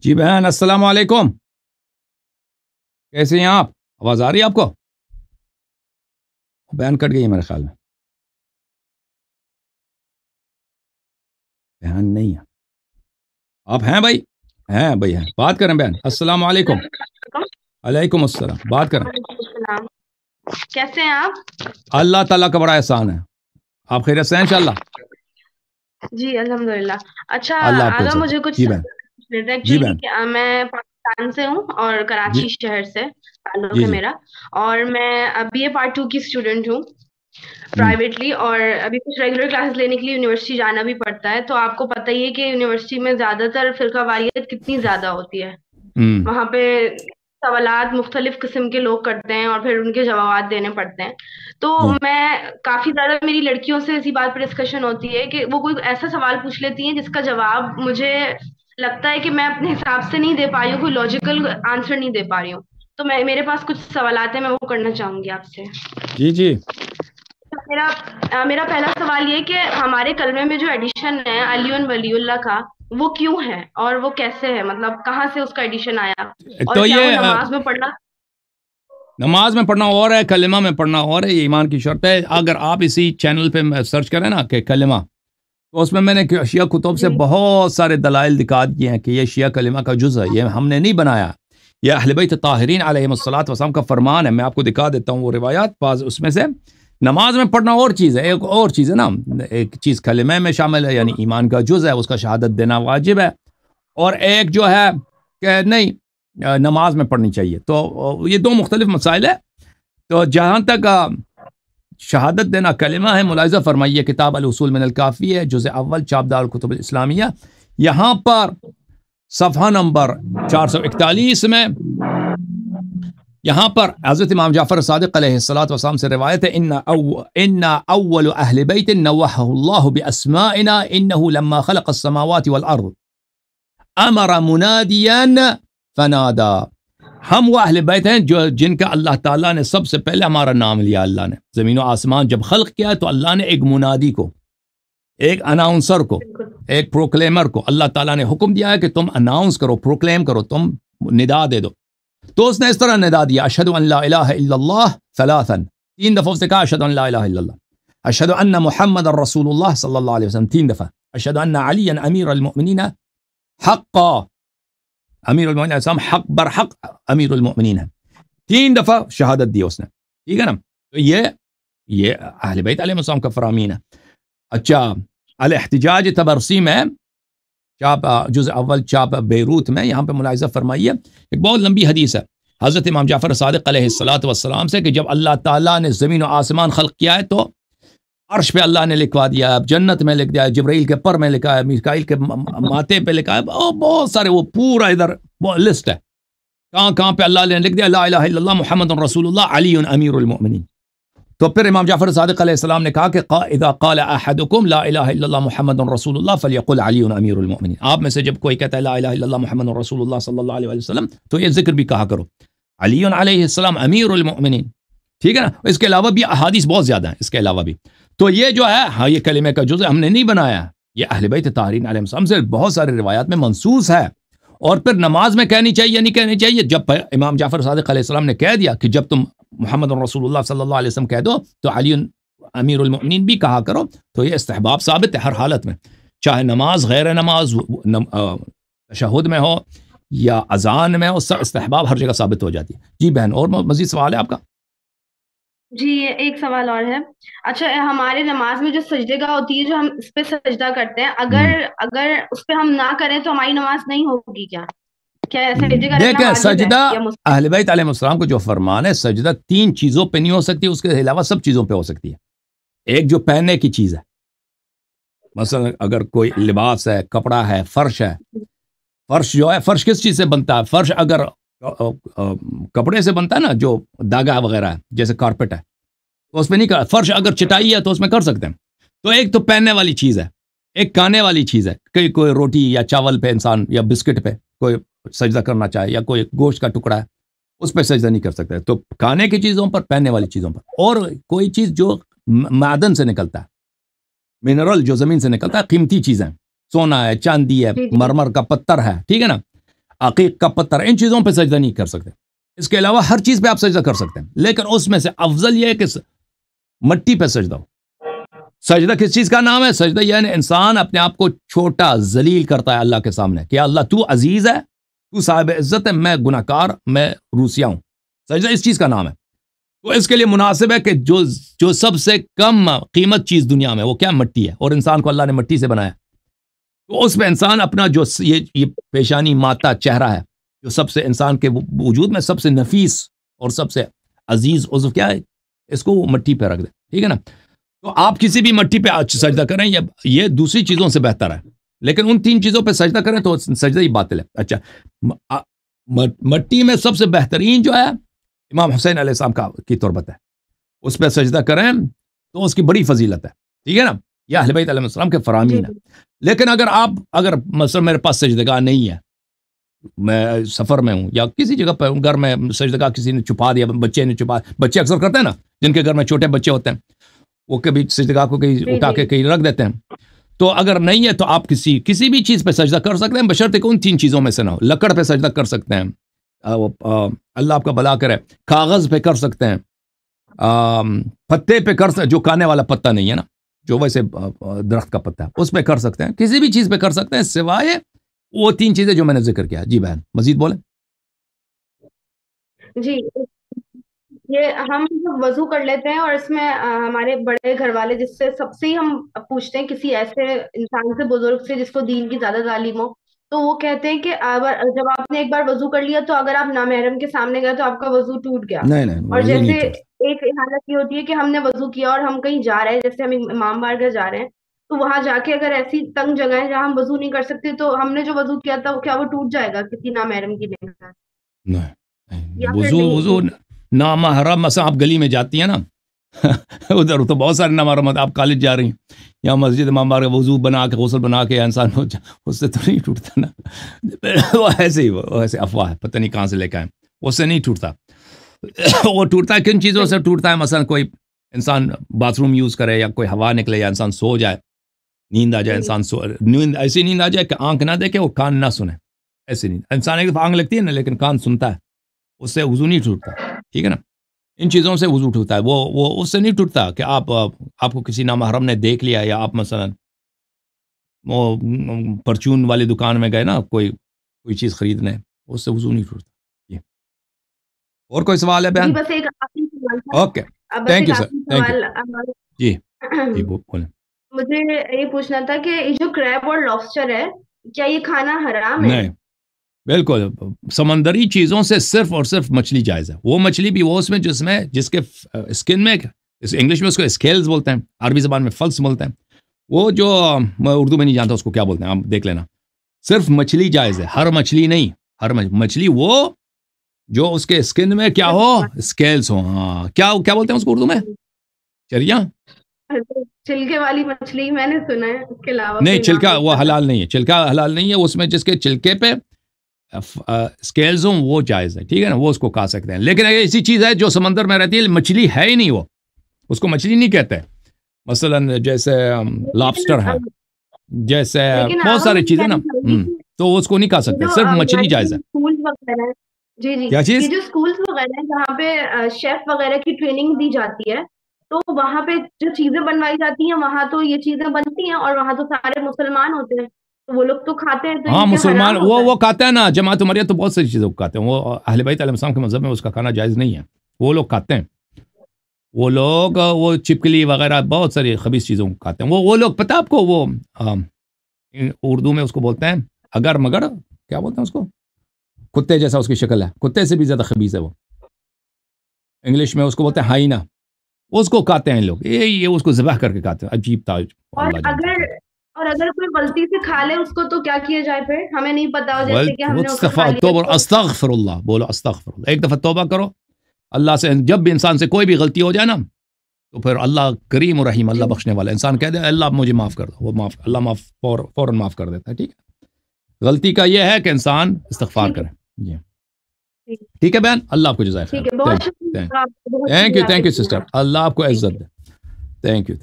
جی بہن السلام علیکم، کیسے ہیں آپ؟ آواز آ رہی ہے آپ کو؟ بہن کٹ گئی ہے میرے خیال میں، بہن نہیں ہے۔ آپ ہیں بھائی؟ ہیں بھائی، ہیں، بات کریں بہن۔ السلام علیکم۔ علیکم السلام، بات کریں۔ وعلیکم السلام، کیسے ہیں آپ؟ اللہ تعالیٰ کا بڑا احسان ہے، آپ خیریت سے ہیں انشاءاللہ؟ جی الحمدللہ۔ اچھا اللہ آپ کو آگا عزت دے۔ مجھے کچھ جی بہن، جی ایکچولی بہن، میں پاکستان سے ہوں اور جی کراچی شہر سے تعلق جی ہے جی میرا، اور میں بی اے پارٹ 2 کی اسٹوڈنٹ ہوں ہوں پرائیویٹلی، اور ابھی کچھ ریگولر کلاسز لینے کے لیے یونیورسٹی جانا بھی پڑتا ہے۔ تو آپ کو پتہ ہی ہے کہ یونیورسٹی میں زیادہ تر فرقہ واریت کتنی زیادہ ہوتی ہے۔ ہوں وہاں پہ سوالات مختلف قسم کے لوگ کرتے ہیں اور پھر ان کے جوابات دینے پڑتے ہیں۔ تو جی میں کافی زیادہ میری لڑکیوں سے اسی بات پر ڈسکشن ہوتی ہے کہ وہ کوئی ایسا سوال پوچھ لیتی ہیں جس کا جواب مجھے لگتا ہے کہ میں اپنے حساب سے نہیں دے پا رہی ہوں، کوئی لاجیکل آنسر نہیں دے پا رہی ہوں۔ تو میرے پاس کچھ سوالات ہیں، میں وہ کرنا چاہوں گی آپ سے۔ جی جی میرا پہلا سوال یہ کہ ہمارے کلمے میں جو ایڈیشن ہے علی ولی اللہ کا، وہ کیوں ہے اور وہ کیسے ہے؟ مطلب کہاں سے اس کا ایڈیشن آیا، اور تو کیا وہ یہ نماز میں پڑھنا؟ نماز میں پڑھنا اور ہے، کلمہ میں پڑھنا اور ہے، یہ ایمان کی شرط ہے۔ اگر آپ اسی چینل پہ سرچ کریں نا کہ کلمہ، تو اس میں نے شیعہ کتب سے جی بہت سارے دلائل دکھا دیے ہیں کہ یہ شیعہ کلمہ کا جز ہے، یہ ہم نے نہیں بنایا، یہ اہل بیت طاہرین علیہم الصلوۃ والسلام کا فرمان ہے۔ میں آپ کو دکھا دیتا ہوں وہ روایات، بعض اس میں سے۔ نماز میں پڑھنا اور چیز ہے، ایک اور چیز ہے نا، ایک چیز کلمہ میں شامل ہے، یعنی ایمان کا جز ہے، اس کا شہادت دینا واجب ہے، اور ایک جو ہے کہ نہیں نماز میں پڑھنی چاہیے۔ تو یہ دو مختلف مسائل ہیں۔ تو جہاں تک شہادت دینا کلمہ ہے، ملاحظہ فرمائیے کتاب الاصول من الکافی ہے، جزء اول، چاپ دار الکتب الاسلامیہ، یہاں پر صفحہ نمبر 441 میں یہاں پر حضرت امام جعفر صادق علیہ الصلوۃ والسلام سے روایت ہے، ان اول اہل بیت نوحہ اللہ باسمائنا انه لما خلق السماوات والارض امر منادیا فنادا۔ ہم وہ اہل بیت ہیں جن کا اللہ تعالیٰ نے سب سے پہلے ہمارا نام لیا۔ اللہ نے زمین و آسمان جب خلق کیا تو اللہ نے ایک منادی کو، ایک اناؤنسر کو، بالکل ایک پروکلیمر کو اللہ تعالیٰ نے حکم دیا ہے کہ تم اناؤنس کرو، پروکلیم کرو، تم ندا دے دو۔ تو اس نے اس طرح ندا دیا، اشہد ان لا الہ الا اللہ ثلاثا، 3 دفعہ اس نے کہا اشہد ان لا الہ الا اللہ، اشہد ان محمد رسول اللہ صلی اللہ علیہ وسلم 3 دفعہ، اشہد ان علی امیر المؤمنین حقا، امیر المؤمنین اسلام حق برحق امیر المؤمنین ہے، 3 دفعہ شہادت دی اس نے، ٹھیک ہے نا۔ تو یہ اہل بیت علیہ السلام کا فرامین ہے۔ اچھا، الاحتجاج تبرسی میں چاپ جزء اول، چاپ بیروت میں، یہاں پہ ملاحظہ فرمائیے ایک بہت لمبی حدیث ہے حضرت امام جعفر صادق علیہ الصلوۃ والسلام سے کہ جب اللہ تعالیٰ نے زمین و آسمان خلق کیا ہے تو عرش پہ اللہ نے لکھوا دیا، جنت میں لکھ دیا، جبرائیل کے پر میں لکھا ہے، میکائیل کے ماتھے پہ لکھا ہے، بہت سارے، وہ پورا ادھر لسٹ ہے، کہاں پہ اللہ نے لکھ دیا لا الہ الا اللہ محمد رسول اللہ علی امیر المؤمنین۔ تو پھر امام جعفر صادق علیہ السلام نے کہا کہ اذا قال احدکم لا الہ الا اللہ محمد رسول اللہ فلیقل علی امیر المؤمنین، آپ میں سے جب کوئی کہتا ہے لا الہ الا اللہ محمد رسول اللہ صلی اللہ علیہ وسلم تو یہ ذکر بھی کہا کرو، علی علیہ السلام امیر المؤمنین، ٹھیک ہے نا۔ اس کے علاوہ بھی احادیث بہت زیادہ ہیں اس کے علاوہ بھی۔ تو یہ جو ہے ہاں، یہ کلمے کا جزء ہم نے نہیں بنایا، یہ اہل بیت طاہرین علیہم السلام سے بہت سارے روایات میں منصوص ہے۔ اور پھر نماز میں کہنی چاہیے نہیں کہنی چاہیے، جب امام جعفر صادق علیہ السلام نے کہہ دیا کہ جب تم محمد رسول اللہ صلی اللہ علیہ وسلم کہہ دو تو علی امیر المؤمنین بھی کہا کرو، تو یہ استحباب ثابت ہے ہر حالت میں، چاہے نماز غیر نماز تشہد میں ہو یا اذان میں ہو، سب استحباب ہر جگہ ثابت ہو جاتی ہے۔ جی بہن، اور مزید سوال ہے آپ کا؟ جی ایک سوال اور ہے۔ اچھا، ہمارے نماز میں جو سجدے گاہ ہوتی ہے، جو ہم اس پہ سجدہ کرتے ہیں، اگر اس پہ ہم نہ کریں تو ہماری نماز نہیں ہوگی کیا؟ کیا سجدے کا رکھنا دیکھیں، واجب ہے سجدہ یا مستحب؟ اہل بیت علیہ السلام کو جو فرمان ہے، سجدہ 3 چیزوں پہ نہیں ہو سکتی، اس کے علاوہ سب چیزوں پہ ہو سکتی ہے۔ ایک جو پہننے کی چیز ہے، مثلا اگر کوئی لباس ہے، کپڑا ہے، فرش ہے، فرش جو ہے، فرش کس چیز سے بنتا ہے؟ فرش اگر کپڑے سے بنتا ہے نا، جو داغا وغیرہ ہے، جیسے کارپیٹ ہے، تو اس پہ نہیں کر۔ فرش اگر چٹائی ہے تو اس میں کر سکتے ہیں۔ تو ایک تو پہننے والی چیز ہے، ایک کھانے والی چیز ہے، کوئی روٹی یا چاول پہ انسان یا بسکٹ پہ کوئی سجدہ کرنا چاہے، یا کوئی گوشت کا ٹکڑا ہے اس پہ سجدہ نہیں کر سکتے۔ تو کھانے کی چیزوں پر، پہننے والی چیزوں پر، اور کوئی چیز جو معدن سے نکلتا ہے، منرل جو زمین سے نکلتا ہے، قیمتی چیزیں، سونا ہے، چاندی ہے، جی جی مرمر کا پتھر ہے، ٹھیک ہے نا۔ عقیق کا پتھر، ان چیزوں پہ سجدہ نہیں کر سکتے. اس کے علاوہ ہر چیز پہ آپ سجدہ کر سکتے ہیں، لیکن اس میں سے افضل یہ ہے کہ مٹی پہ سجدہ ہو. سجدہ کس چیز کا نام ہے؟ سجدہ یعنی انسان اپنے آپ کو چھوٹا ذلیل کرتا ہے اللہ کے سامنے کہ اللہ تو عزیز ہے، تو صاحب عزت ہے، میں گناہ کار، میں روسیا ہوں. سجدہ اس چیز کا نام ہے. تو اس کے لیے مناسب ہے کہ جو سب سے کم قیمت چیز دنیا میں وہ کیا؟ مٹی ہے، اور انسان کو اللہ نے مٹی سے بنایا. تو اس میں انسان اپنا جو یہ پیشانی ماتا چہرہ ہے، جو سب سے انسان کے وجود میں سب سے نفیس اور سب سے عزیز عضو کیا ہے، اس کو وہ مٹی پہ رکھ دے. ٹھیک ہے نا؟ تو آپ کسی بھی مٹی پہ سجدہ کریں، یہ دوسری چیزوں سے بہتر ہے، لیکن ان 3 چیزوں پہ سجدہ کریں تو سجدہ ہی باطل ہے. اچھا، مٹی میں سب سے بہترین جو ہے امام حسین علیہ السلام کی تربت ہے، اس پہ سجدہ کریں تو اس کی بڑی فضیلت ہے. ٹھیک ہے نا؟ یہ اہل بیت علیہ السلام کے فرامین ہیں. لیکن اگر مثلا میرے پاس سجدگاہ نہیں ہے، میں سفر میں ہوں یا کسی جگہ پہ ہوں، گھر میں سجدگاہ کسی نے چھپا دیا، بچے اکثر کرتے ہیں نا، جن کے گھر میں چھوٹے بچے ہوتے ہیں، وہ کبھی سجدگاہ کو کہیں اٹھا کے کہیں رکھ دیتے ہیں. تو اگر نہیں ہے تو آپ کسی بھی چیز پہ سجدہ کر سکتے ہیں، بشرطے کہ ان 3 چیزوں میں سے نہ ہو. لکڑ پہ سجدہ کر سکتے ہیں، اللہ آپ کا بھلا کرے. کاغذ پہ کر سکتے ہیں، پتے پہ کر سکتے، جو کھانے والا پتا نہیں ہے نا، جو ویسے درخت کا پتا ہے، اس پہ کر سکتے ہیں. کسی بھی چیز پہ کر سکتے ہیں سوائے وہ 3 چیزیں جو میں نے ذکر کیا. جی بہن مزید بولیں. جی، یہ ہم جب وضو کر لیتے ہیں اور اس میں ہمارے بڑے گھر والے جس سے سب سے ہی ہم پوچھتے ہیں، کسی ایسے انسان سے، بزرگ سے جس کو دین کی زیادہ تعلیم ہو، تو وہ کہتے ہیں کہ جب آپ نے ایک بار وضو کر لیا تو اگر آپ نامحرم کے سامنے گئے تو آپ کا وضو ٹوٹ گیا. نہیں اور جیسے ایک حالت یہ ہوتی ہے کہ ہم نے وضو کیا اور ہم کہیں جا رہے ہیں، جیسے ہم امام بارگاہ جا رہے ہیں، تو وہاں جا کے اگر ایسی تنگ جگہ ہے جہاں ہم وضو نہیں کر سکتے تو ہم نے جو وضو کیا تھا کیا وہ ٹوٹ جائے گا کسی نامحرم کی نگاہ سے؟ یا پھر وضو نامحرم، مثلا آپ گلی میں جاتی ہیں نا، ادھر تو بہت سارے نامحرم، آپ کالج جا رہی ہیں یا مسجد امام بارگاہ، وضو بنا کے غسل بنا کے انسان اس سے تو نہیں ٹوٹتا نا. وہ ایسے ہی، وہ ایسے افواہ ہے، پتہ نہیں کہاں سے لے کے آئے، اس سے نہیں ٹوٹتا. وہ ٹوٹتا ہے کن چیزوں سے ٹوٹتا ہے؟ مثلا کوئی انسان باتھ روم یوز کرے یا کوئی ہوا نکلے یا انسان سو جائے، نیند آ جائے، انسان ایسی نیند آ جائے کہ آنکھ نہ دیکھے اور کان نہ سنے. ایسی نیند انسان ایک دفعہ آنکھ لگتی ہے نا لیکن کان سنتا ہے، اس سے وضو نہیں ٹوٹتا. ٹھیک ہے نا؟ ان چیزوں سے وضو ٹوٹتا ہے، وہ اس سے نہیں ٹوٹتا کہ آپ کو کسی نامحرم نے دیکھ لیا، یا آپ مثلا وہ پرچون والی دکان میں گئے نا کوئی چیز خریدنے، اس سے وضو نہیں ٹوٹتا. جی، اور کوئی سوال ہے بہن؟ بس ایک آخری سوال تھا. Okay, thank you sir, thank you. جی بولیں. مجھے یہ پوچھنا تھا کہ یہ جو کریب اور لابسٹر ہے، کیا یہ کھانا حرام ہے؟ نہیں، بالکل. سمندری چیزوں سے صرف اور صرف مچھلی جائز ہے. وہ مچھلی بھی وہ اس میں جس کے اسکن میں، انگلش میں اس کو اسکیلز بولتے ہیں، عربی زبان میں فلس بولتے ہیں. وہ جو میں اردو میں نہیں جانتا اس کو کیا بولتے ہیں، آپ دیکھ لینا. صرف مچھلی جائز ہے، ہر مچھلی نہیں. ہر مچھلی وہ جو اس کے اسکن میں کیا ہو، اسکیلز ہو. ہاں، کیا بولتے ہیں اس کو اردو میں؟ چریا؟ چھلکے والی مچھلی میں نے سنا ہے، اس کے علاوہ نہیں، چھلکا وہ حلال نہیں ہے. چھلکا حلال نہیں ہے. اس میں جس کے چھلکے پہ اسکیلز ہوں وہ جائز ہے. ٹھیک ہے نا؟ وہ اس کو کھا سکتے ہیں. لیکن اگر ایسی چیز ہے جو سمندر میں رہتی ہے، مچھلی ہے ہی نہیں، وہ اس کو مچھلی نہیں کہتے. مثلا جیسے لابسٹر ہے، جیسے بہت ساری چیزیں نا، تو اس کو نہیں کھا سکتے. صرف مچھلی جائز ہے. جی کیا چیز؟ یہ جو اسکولز وغیرہ ہیں جہاں پہ شیف وغیرہ کی ٹریننگ دی جاتی ہے، تو وہاں پہ جو چیزیں بنوائی جاتی ہیں وہاں تو یہ چیزیں بنتی ہیں، اور وہاں تو سارے مسلمان ہوتے ہیں، تو وہ لوگ تو کھاتے ہیں. ہاں، مسلمان وہ کھاتے ہیں نا. جماعت عمریہ تو بہت ساری چیزوں کو کھاتے ہیں. وہ اہل بیت علیہ السلام کے مذہب میں اس کا کھانا جائز نہیں ہے. وہ لوگ کھاتے ہیں. وہ لوگ وہ چپکلی وغیرہ بہت ساری خبیث چیزوں کو کھاتے ہیں. وہ لوگ پتہ آپ کو، وہ اردو میں اس کو بولتے ہیں اگر مگر، کیا بولتے ہیں اس کو؟ کتے جیسا اس کی شکل ہے، کتے سے بھی زیادہ خبیث ہے وہ. انگلش میں اس کو بولتے ہیں ہائینا. اس کو کھاتے ہیں لوگ. یہ اس کو ذبح کر کے کھاتے ہیں. عجیب تھا. اور اگر کوئی غلطی سے کھا لے اس کو تو کیا کیا جائے پھر؟ ہمیں نہیں پتا ہو جیسے کہ ہم نے استغفر اللہ بولو، استغفر اللہ. ایک دفعہ توبہ کرو اللہ سے. جب بھی انسان سے کوئی بھی غلطی ہو جائے نا، تو پھر اللہ کریم و رحیم، اللہ بخشنے والا. انسان کہہ دے اللہ مجھے معاف کر دو، وہ اللہ فوراً معاف کر دیتا ہے. ٹھیک ہے؟ غلطی کا یہ ہے کہ انسان استغفار کرے. جی ٹھیک ہے بہن، اللہ آپ کو جزائے خیر. تھینک یو سسٹر، اللہ آپ کو عزت دے. Thank you.